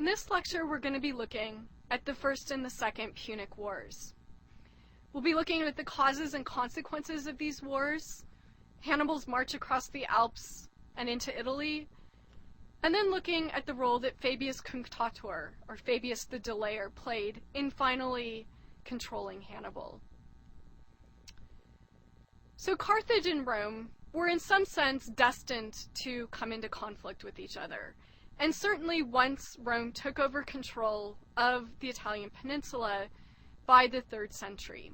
In this lecture, we're going to be looking at the First and the Second Punic Wars. We'll be looking at the causes and consequences of these wars, Hannibal's march across the Alps and into Italy, and then looking at the role that Fabius Cunctator, or Fabius the Delayer, played in finally controlling Hannibal. So Carthage and Rome were in some sense destined to come into conflict with each other. And certainly once Rome took over control of the Italian peninsula by the 3rd century.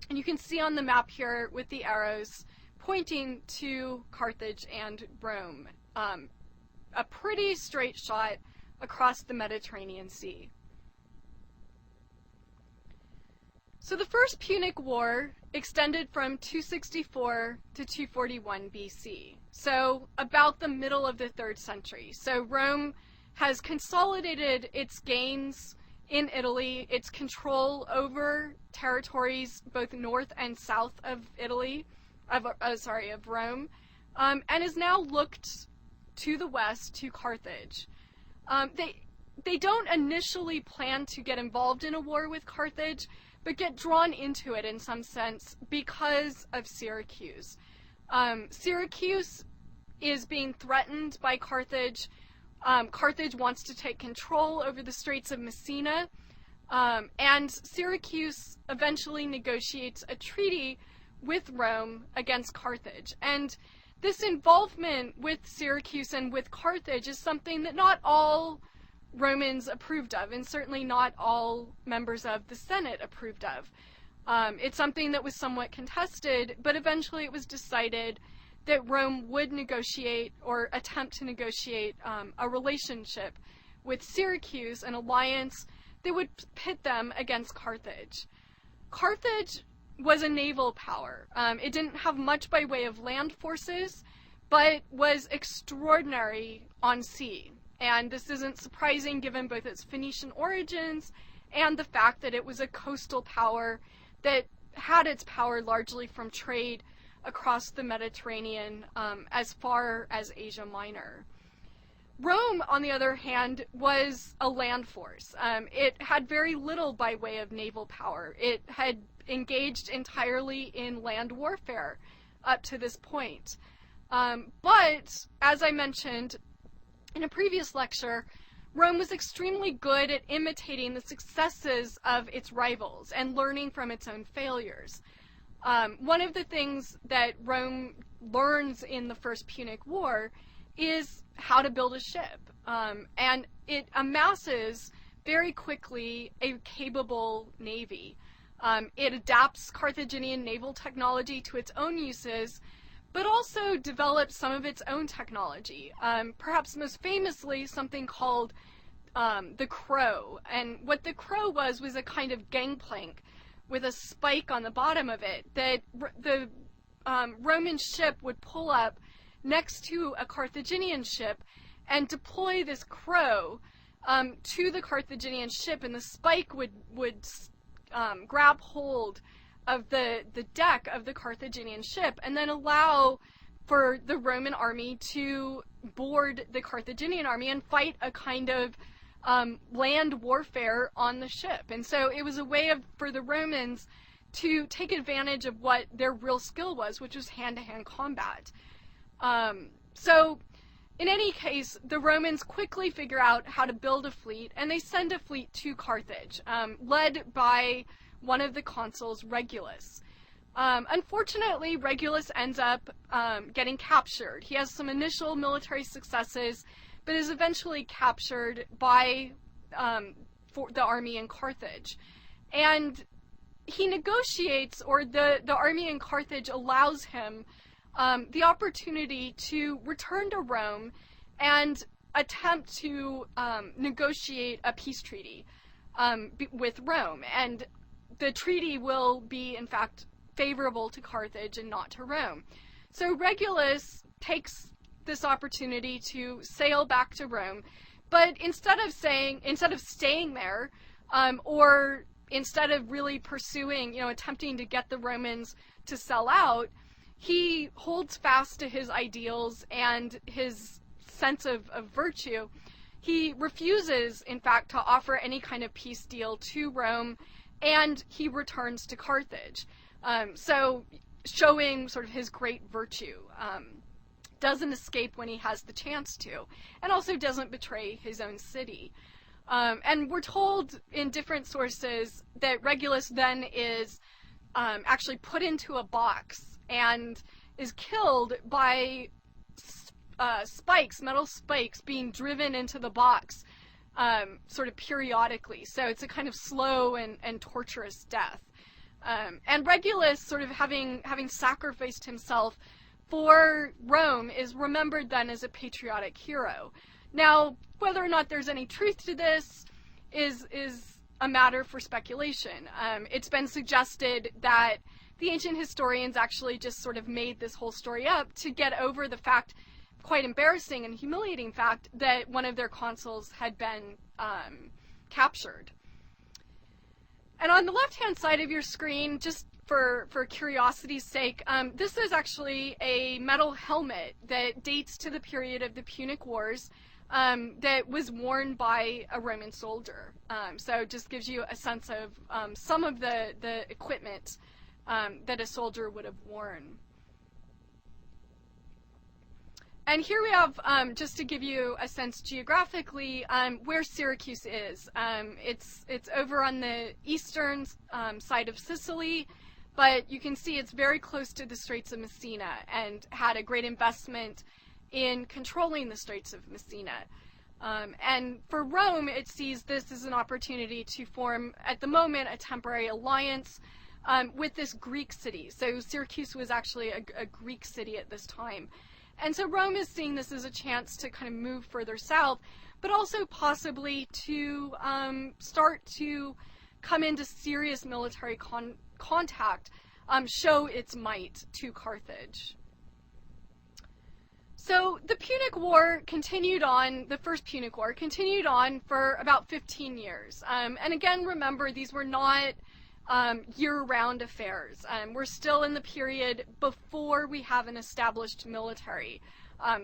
And you can see on the map here with the arrows pointing to Carthage and Rome, a pretty straight shot across the Mediterranean Sea. So the First Punic War extended from 264 to 241 BC, so about the middle of the 3rd century. So Rome has consolidated its gains in Italy, its control over territories both north and south of Italy, of Rome, and is now looked to the west, to Carthage. They don't initially plan to get involved in a war with Carthage, but get drawn into it in some sense because of Syracuse. Syracuse is being threatened by Carthage. Carthage wants to take control over the Straits of Messina, and Syracuse eventually negotiates a treaty with Rome against Carthage. And this involvement with Syracuse and with Carthage is something that not all Romans approved of, and certainly not all members of the Senate approved of. It's something that was somewhat contested, but eventually it was decided that Rome would negotiate or attempt to negotiate a relationship with Syracuse, an alliance that would pit them against Carthage. Carthage was a naval power. It didn't have much by way of land forces, but was extraordinary on sea. And this isn't surprising given both its Phoenician origins and the fact that it was a coastal power that had its power largely from trade across the Mediterranean as far as Asia Minor. Rome, on the other hand, was a land force. It had very little by way of naval power. It had engaged entirely in land warfare up to this point. But, as I mentioned in a previous lecture, Rome was extremely good at imitating the successes of its rivals and learning from its own failures. One of the things that Rome learns in the First Punic War is how to build a ship. And it amasses very quickly a capable navy. It adapts Carthaginian naval technology to its own uses, but also develops some of its own technology. Perhaps most famously, something called the crow. And what the crow was a kind of gangplank with a spike on the bottom of it that the Roman ship would pull up next to a Carthaginian ship and deploy this crow to the Carthaginian ship, and the spike would grab hold of the deck of the Carthaginian ship and then allow for the Roman army to board the Carthaginian army and fight a kind of land warfare on the ship. And so it was a way for the Romans to take advantage of what their real skill was, which was hand-to-hand combat. So in any case, the Romans quickly figure out how to build a fleet, and they send a fleet to Carthage, led by one of the consuls, Regulus. Unfortunately, Regulus ends up getting captured. He has some initial military successes, but is eventually captured by the army in Carthage. And he negotiates, or the army in Carthage allows him the opportunity to return to Rome and attempt to negotiate a peace treaty with Rome. And the treaty will be, in fact, favorable to Carthage and not to Rome. So Regulus takes this opportunity to sail back to Rome, but instead of staying there, or instead of really pursuing, attempting to get the Romans to sell out, he holds fast to his ideals and his sense of virtue he refuses, in fact, to offer any kind of peace deal to Rome, and he returns to Carthage. So showing sort of his great virtue. Doesn't escape when he has the chance to, and also doesn't betray his own city. And we're told in different sources that Regulus then is actually put into a box and is killed by spikes, metal spikes, being driven into the box sort of periodically. So it's a kind of slow and torturous death. And Regulus, sort of having sacrificed himself for Rome, is remembered then as a patriotic hero. Now, whether or not there's any truth to this is a matter for speculation. It's been suggested that the ancient historians actually just sort of made this whole story up to get over the fact, quite embarrassing and humiliating fact, that one of their consuls had been captured. And on the left-hand side of your screen, just for curiosity's sake, this is actually a metal helmet that dates to the period of the Punic Wars that was worn by a Roman soldier. So it just gives you a sense of some of the equipment that a soldier would have worn. And here we have, just to give you a sense geographically, where Syracuse is. It's over on the eastern side of Sicily, but you can see it's very close to the Straits of Messina and had a great investment in controlling the Straits of Messina. And for Rome, it sees this as an opportunity to form, at the moment, a temporary alliance with this Greek city. So Syracuse was actually a Greek city at this time. And so Rome is seeing this as a chance to kind of move further south, but also possibly to start to come into serious military contact, show its might to Carthage. So the Punic War continued on, the First Punic War continued on for about 15 years. And again, remember, these were not year-round affairs. We're still in the period before we have an established military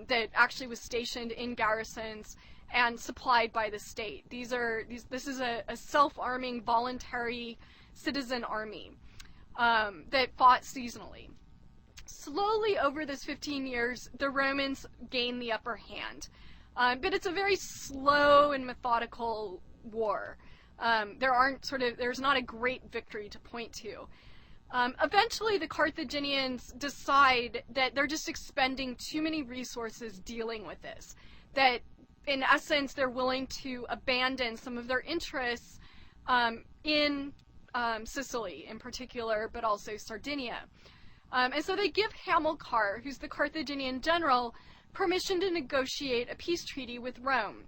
that actually was stationed in garrisons and supplied by the state. This is a self-arming, voluntary citizen army that fought seasonally. Slowly over this 15 years, the Romans gain the upper hand. But it's a very slow and methodical war. There's not a great victory to point to. Eventually, the Carthaginians decide that they're just expending too many resources dealing with this. That, in essence, they're willing to abandon some of their interests in Sicily in particular, but also Sardinia. And so they give Hamilcar, who's the Carthaginian general, permission to negotiate a peace treaty with Rome.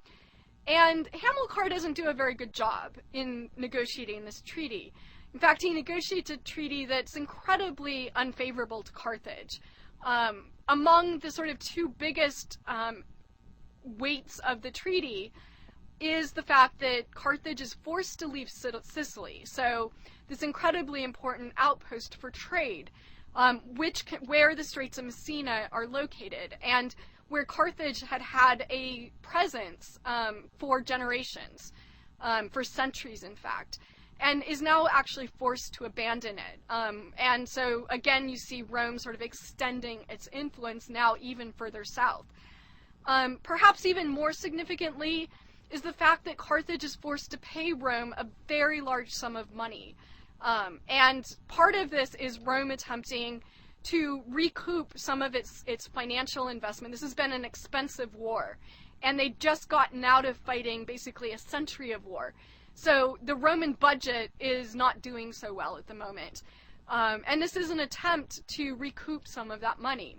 And Hamilcar doesn't do a very good job in negotiating this treaty. In fact, he negotiates a treaty that's incredibly unfavorable to Carthage. Among the sort of two biggest weights of the treaty is the fact that Carthage is forced to leave Sicily, so this incredibly important outpost for trade, where the Straits of Messina are located, and where Carthage had had a presence for generations, for centuries in fact, and is now actually forced to abandon it. And so again, you see Rome sort of extending its influence now even further south. Perhaps even more significantly is the fact that Carthage is forced to pay Rome a very large sum of money. And part of this is Rome attempting to recoup some of its financial investment. This has been an expensive war, and they'd just gotten out of fighting basically a century of war. So the Roman budget is not doing so well at the moment. And this is an attempt to recoup some of that money.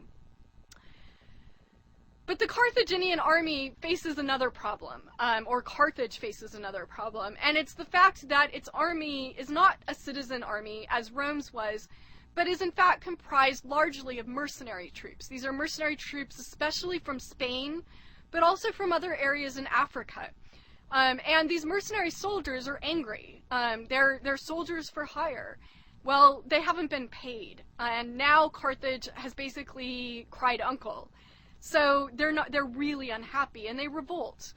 But the Carthaginian army faces another problem, or Carthage faces another problem, and it's the fact that its army is not a citizen army, as Rome's was, but is in fact comprised largely of mercenary troops. These are mercenary troops especially from Spain, but also from other areas in Africa. And these mercenary soldiers are angry. They're soldiers for hire. Well, they haven't been paid, and now Carthage has basically cried uncle. So they're really unhappy, and they revolt.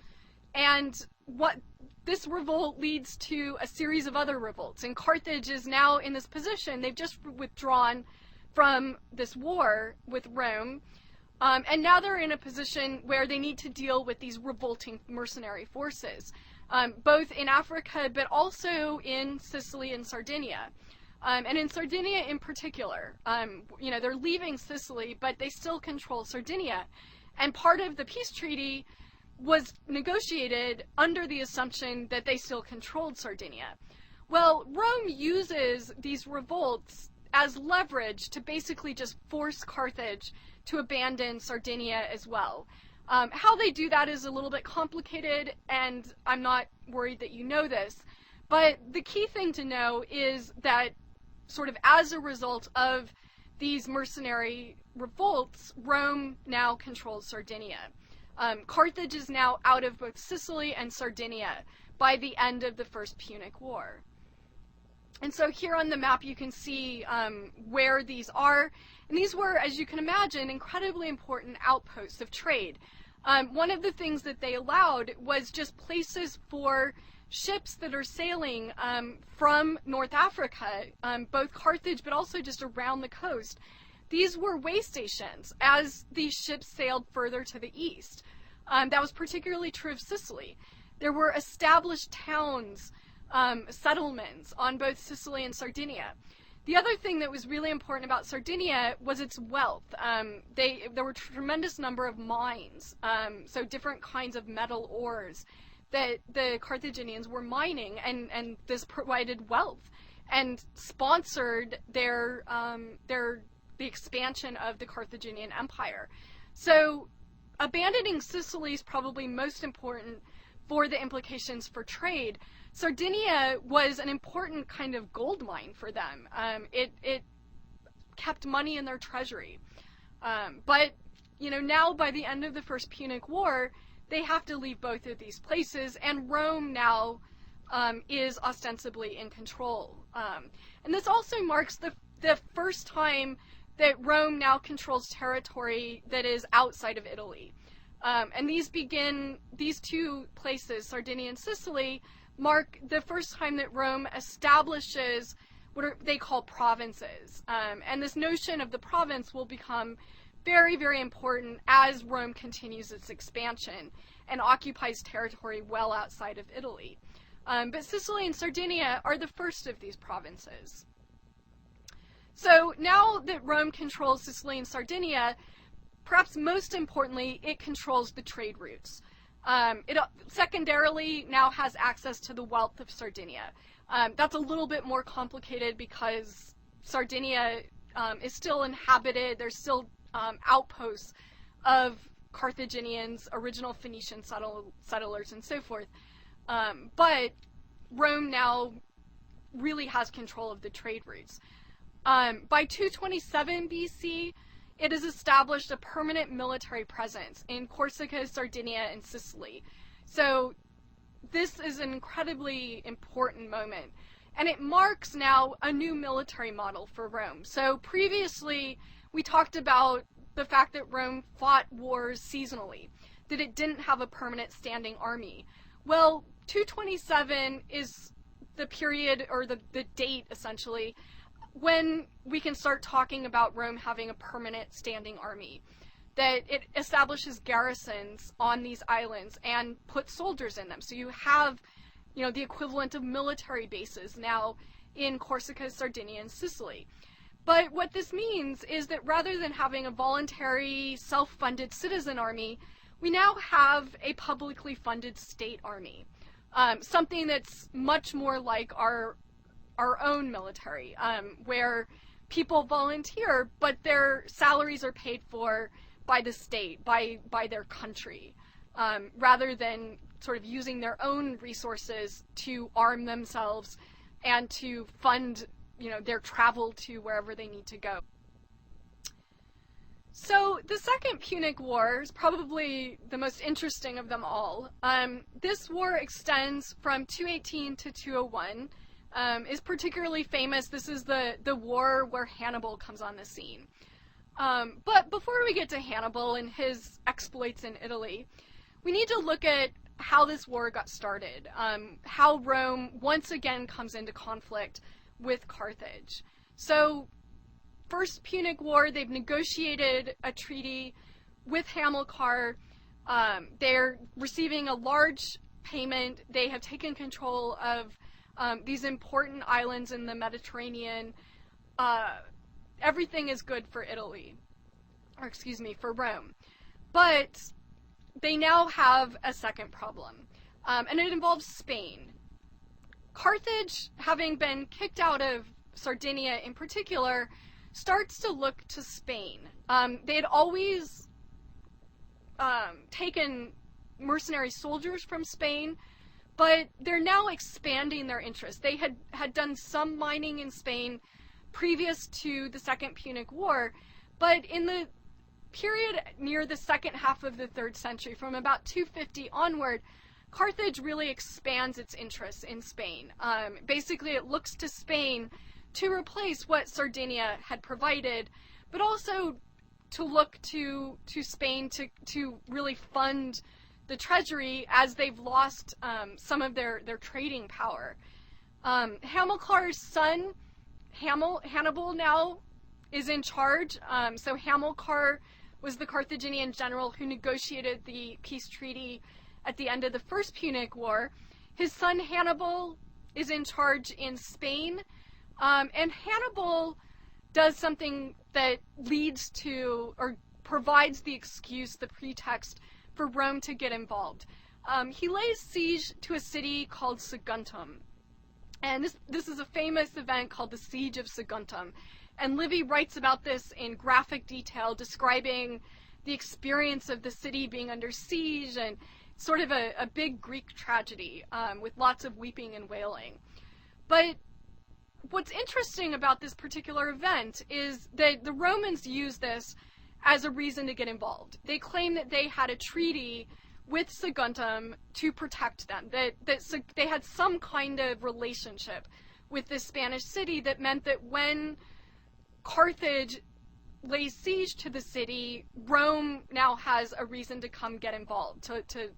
And what this revolt leads to a series of other revolts. And Carthage is now in this position. They've just withdrawn from this war with Rome. And now they're in a position where they need to deal with these revolting mercenary forces, both in Africa but also in Sicily and Sardinia. And in Sardinia in particular, they're leaving Sicily, but they still control Sardinia. And part of the peace treaty was negotiated under the assumption that they still controlled Sardinia. Well, Rome uses these revolts as leverage to basically just force Carthage to abandon Sardinia as well. How they do that is a little bit complicated, and I'm not worried that you know this, but the key thing to know is that sort of as a result of these mercenary revolts, Rome now controls Sardinia. Carthage is now out of both Sicily and Sardinia by the end of the First Punic War. And so here on the map you can see where these are. And these were, as you can imagine, incredibly important outposts of trade. One of the things that they allowed was just places for ships that are sailing from North Africa, both Carthage but also just around the coast. These were way stations as these ships sailed further to the east. That was particularly true of Sicily. There were established towns, settlements on both Sicily and Sardinia. The other thing that was really important about Sardinia was its wealth. There were a tremendous number of mines, so different kinds of metal ores that the Carthaginians were mining, and this provided wealth and sponsored the expansion of the Carthaginian Empire. So abandoning Sicily is probably most important for the implications for trade. Sardinia was an important kind of gold mine for them. It kept money in their treasury. But now by the end of the First Punic War, they have to leave both of these places, and Rome now is ostensibly in control. And this also marks the first time that Rome now controls territory that is outside of Italy. And these two places, Sardinia and Sicily, mark the first time that Rome establishes what they call provinces. And this notion of the province will become very, very important as Rome continues its expansion and occupies territory well outside of Italy. But Sicily and Sardinia are the first of these provinces. So now that Rome controls Sicily and Sardinia, perhaps most importantly, it controls the trade routes. It secondarily now has access to the wealth of Sardinia. That's a little bit more complicated because Sardinia is still inhabited. There's still outposts of Carthaginians, original Phoenician settlers, and so forth. But Rome now really has control of the trade routes. By 227 BC, it has established a permanent military presence in Corsica, Sardinia, and Sicily. So this is an incredibly important moment. And it marks now a new military model for Rome. So previously, we talked about the fact that Rome fought wars seasonally, that it didn't have a permanent standing army. Well, 227 is the period, or the date, essentially, when we can start talking about Rome having a permanent standing army, that it establishes garrisons on these islands and puts soldiers in them. So you have, the equivalent of military bases now in Corsica, Sardinia, and Sicily. But what this means is that rather than having a voluntary, self-funded citizen army, we now have a publicly funded state army, something that's much more like our own military, where people volunteer, but their salaries are paid for by the state, by their country, rather than sort of using their own resources to arm themselves and to fund, their travel to wherever they need to go. So the Second Punic War is probably the most interesting of them all. This war extends from 218 to 201. Is particularly famous. This is the war where Hannibal comes on the scene. But before we get to Hannibal and his exploits in Italy, we need to look at how this war got started, how Rome once again comes into conflict with Carthage. So, First Punic War, they've negotiated a treaty with Hamilcar. They're receiving a large payment. They have taken control of these important islands in the Mediterranean. Everything is good for Italy, or excuse me, for Rome. But they now have a second problem, and it involves Spain. Carthage, having been kicked out of Sardinia in particular, starts to look to Spain. They had always taken mercenary soldiers from Spain, but they're now expanding their interest. They had done some mining in Spain previous to the Second Punic War, but in the period near the second half of the 3rd century, from about 250 onward, Carthage really expands its interests in Spain. Basically, it looks to Spain to replace what Sardinia had provided, but also to look to Spain to really fund the treasury as they've lost some of their trading power. Hamilcar's son, Hannibal, now is in charge. So Hamilcar was the Carthaginian general who negotiated the peace treaty at the end of the First Punic War. His son Hannibal is in charge in Spain, and Hannibal does something that leads to, or provides the excuse, the pretext, for Rome to get involved. He lays siege to a city called Saguntum. And this is a famous event called the Siege of Saguntum. And Livy writes about this in graphic detail, describing the experience of the city being under siege, and sort of a big Greek tragedy with lots of weeping and wailing. But what's interesting about this particular event is that the Romans use this as a reason to get involved. They claim that they had a treaty with Saguntum to protect them, that they had some kind of relationship with this Spanish city that meant that when Carthage lays siege to the city, Rome now has a reason to come get involved, to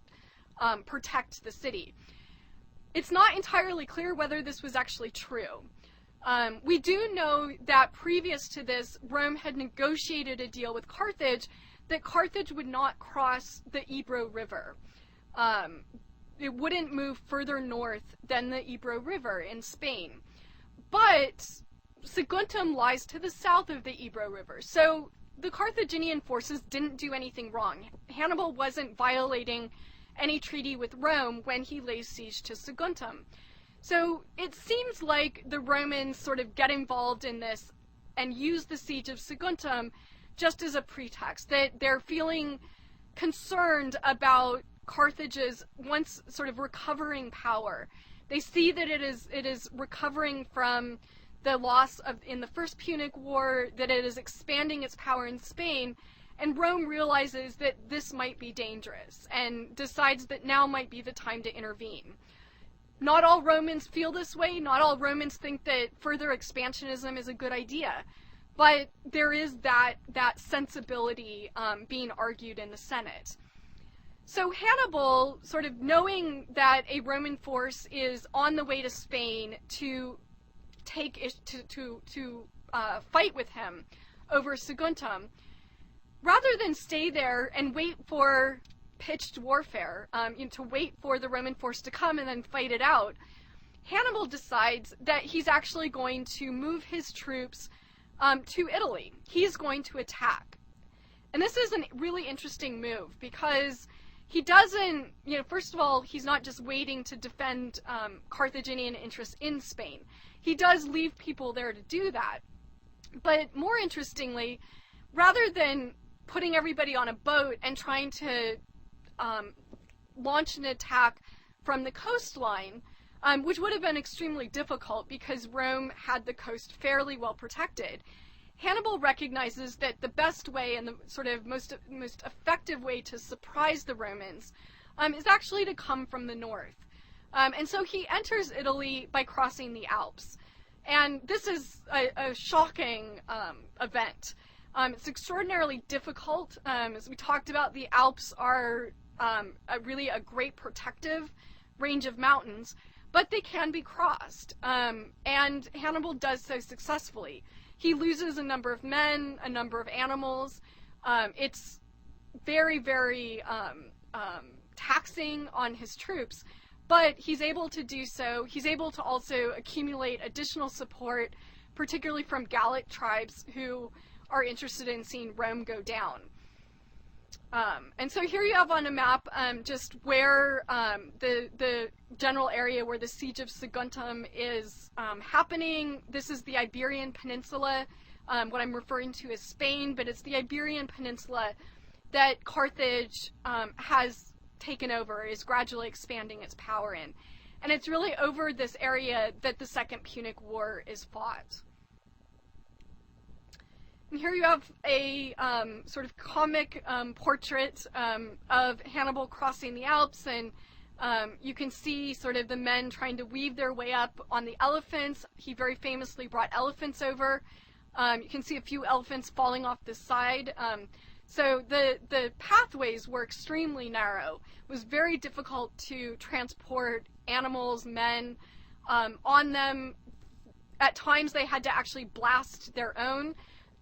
protect the city. It's not entirely clear whether this was actually true. We do know that previous to this, Rome had negotiated a deal with Carthage that Carthage would not cross the Ebro River. It wouldn't move further north than the Ebro River in Spain. But Saguntum lies to the south of the Ebro River, so the Carthaginian forces didn't do anything wrong. Hannibal wasn't violating any treaty with Rome when he lays siege to Saguntum. So it seems like the Romans sort of get involved in this and use the siege of Saguntum just as a pretext, that they're feeling concerned about Carthage's once sort of recovering power. They see that it is recovering from the loss in the First Punic War, that it is expanding its power in Spain, and Rome realizes that this might be dangerous and decides that now might be the time to intervene. Not all Romans feel this way. Not all Romans think that further expansionism is a good idea. But there is that sensibility being argued in the Senate. So Hannibal, sort of knowing that a Roman force is on the way to Spain to fight with him over Saguntum, rather than stay there and wait for pitched warfare, to wait for the Roman force to come and then fight it out, Hannibal decides that he's actually going to move his troops to Italy. He's going to attack. And this is a really interesting move because he doesn't, first of all, he's not just waiting to defend Carthaginian interests in Spain. He does leave people there to do that. But more interestingly, rather than putting everybody on a boat and trying to launch an attack from the coastline, which would have been extremely difficult because Rome had the coast fairly well protected, Hannibal recognizes that the best way and the sort of most effective way to surprise the Romans is actually to come from the north. And so he enters Italy by crossing the Alps. And this is a shocking event. It's extraordinarily difficult. As we talked about, the Alps are really a great protective range of mountains, but they can be crossed, and Hannibal does so successfully. He loses a number of men, a number of animals. It's very, very taxing on his troops, but he's able to do so. He's able to also accumulate additional support, particularly from Gallic tribes who are interested in seeing Rome go down. And so here you have on a map just where the general area where the siege of Saguntum is happening. This is the Iberian Peninsula. What I'm referring to is Spain, but it's the Iberian Peninsula that Carthage has taken over, is gradually expanding its power in. And it's really over this area that the Second Punic War is fought. And here you have a sort of comic portrait of Hannibal crossing the Alps, and you can see sort of the men trying to weave their way up on the elephants. He very famously brought elephants over. You can see a few elephants falling off the side. So the pathways were extremely narrow. It was very difficult to transport animals, men on them. At times they had to actually blast their own.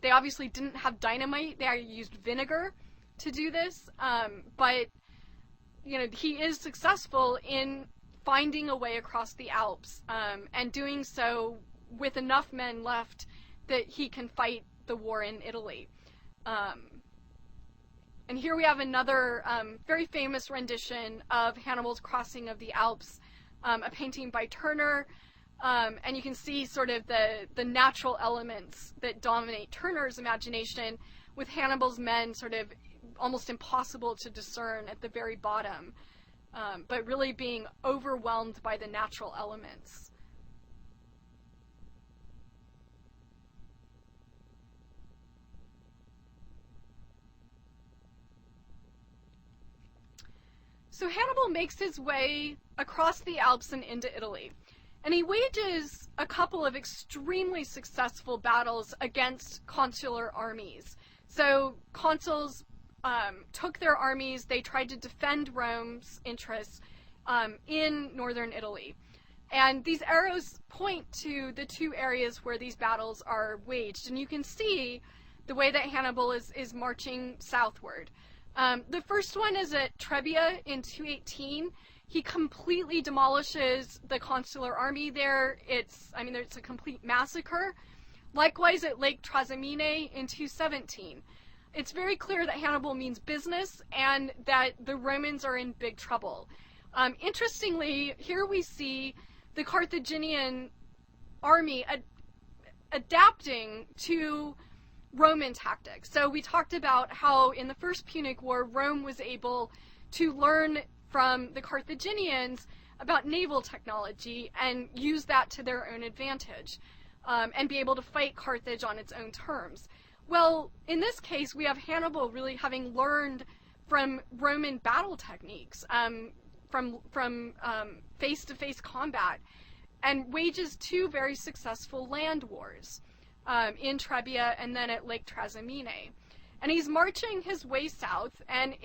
They obviously didn't have dynamite. They used vinegar to do this, but you know, he is successful in finding a way across the Alps, and doing so with enough men left that he can fight the war in Italy. And here we have another very famous rendition of Hannibal's crossing of the Alps, a painting by Turner. And you can see sort of the natural elements that dominate Turner's imagination, with Hannibal's men sort of almost impossible to discern at the very bottom, but really being overwhelmed by the natural elements. So Hannibal makes his way across the Alps and into Italy. And he wages a couple of extremely successful battles against consular armies. So consuls took their armies, they tried to defend Rome's interests in northern Italy. And these arrows point to the two areas where these battles are waged. And you can see the way that Hannibal is marching southward. The first one is at Trebia in 218. He completely demolishes the consular army there. It's a complete massacre. Likewise at Lake Trasimene in 217. It's very clear that Hannibal means business and that the Romans are in big trouble. Interestingly, here we see the Carthaginian army adapting to Roman tactics. So we talked about how in the First Punic War, Rome was able to learn from the Carthaginians about naval technology and use that to their own advantage, and be able to fight Carthage on its own terms. Well, in this case, we have Hannibal really having learned from Roman battle techniques, from face-to-face combat, and wages two very successful land wars in Trebia and then at Lake Trasimene. And he's marching his way south, and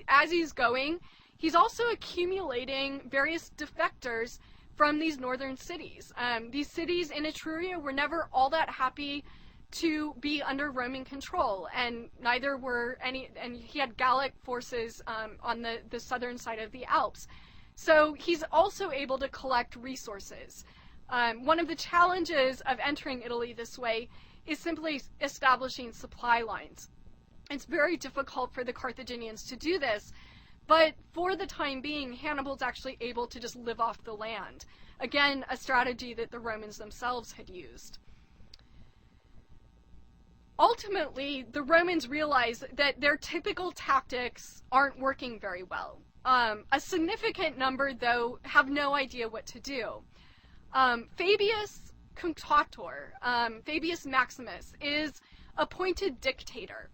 as he's going, he's also accumulating various defectors from these northern cities. These cities in Etruria were never all that happy to be under Roman control, and neither were any, and he had Gallic forces on the southern side of the Alps. So he's also able to collect resources. One of the challenges of entering Italy this way is simply establishing supply lines. It's very difficult for the Carthaginians to do this, but for the time being, Hannibal's actually able to just live off the land. Again, a strategy that the Romans themselves had used. Ultimately, the Romans realize that their typical tactics aren't working very well. A significant number, though, have no idea what to do. Fabius Cunctator, Fabius Maximus, is appointed dictator.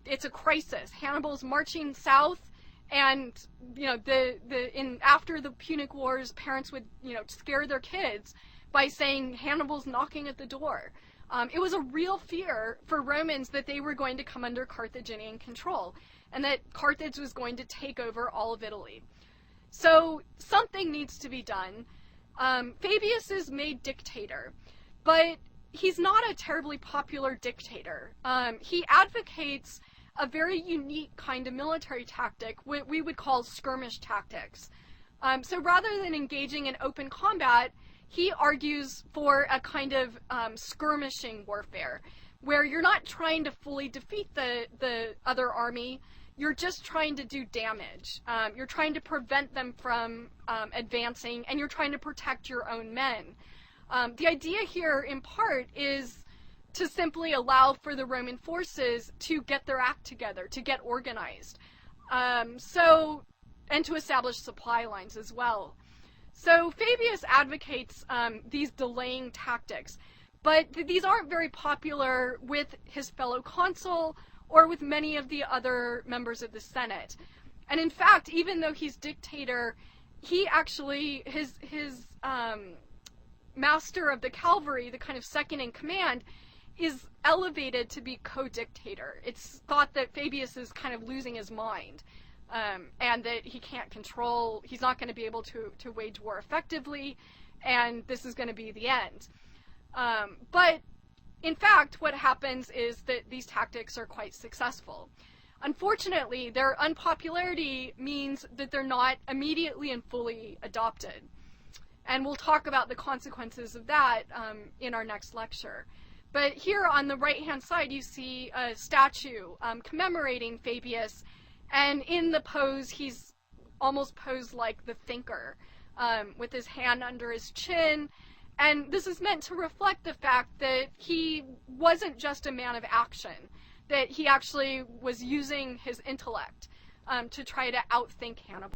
It's a crisis. Hannibal's marching south, and after the Punic Wars, parents would scare their kids by saying Hannibal's knocking at the door. It was a real fear for Romans that they were going to come under Carthaginian control. and that Carthage was going to take over all of Italy. So something needs to be done. Fabius is made dictator, but he's not a terribly popular dictator. He advocates a very unique kind of military tactic, what we would call skirmish tactics. So rather than engaging in open combat, he argues for a kind of skirmishing warfare, where you're not trying to fully defeat the other army, you're just trying to do damage. You're trying to prevent them from advancing, and you're trying to protect your own men. The idea here, in part, is to simply allow for the Roman forces to get their act together, to get organized, and to establish supply lines as well. So Fabius advocates these delaying tactics, but these aren't very popular with his fellow consul or with many of the other members of the Senate. And in fact, even though he's dictator, he actually, his master of the cavalry, the kind of second in command, is elevated to be co-dictator. It's thought that Fabius is kind of losing his mind, and that he can't control, he's not going to be able to wage war effectively, and this is going to be the end. But in fact, what happens is that these tactics are quite successful. Unfortunately, their unpopularity means that they're not immediately and fully adopted. And we'll talk about the consequences of that in our next lecture. But here on the right-hand side, you see a statue commemorating Fabius, and in the pose, he's almost posed like the thinker, with his hand under his chin. And this is meant to reflect the fact that he wasn't just a man of action, that he actually was using his intellect to try to outthink Hannibal.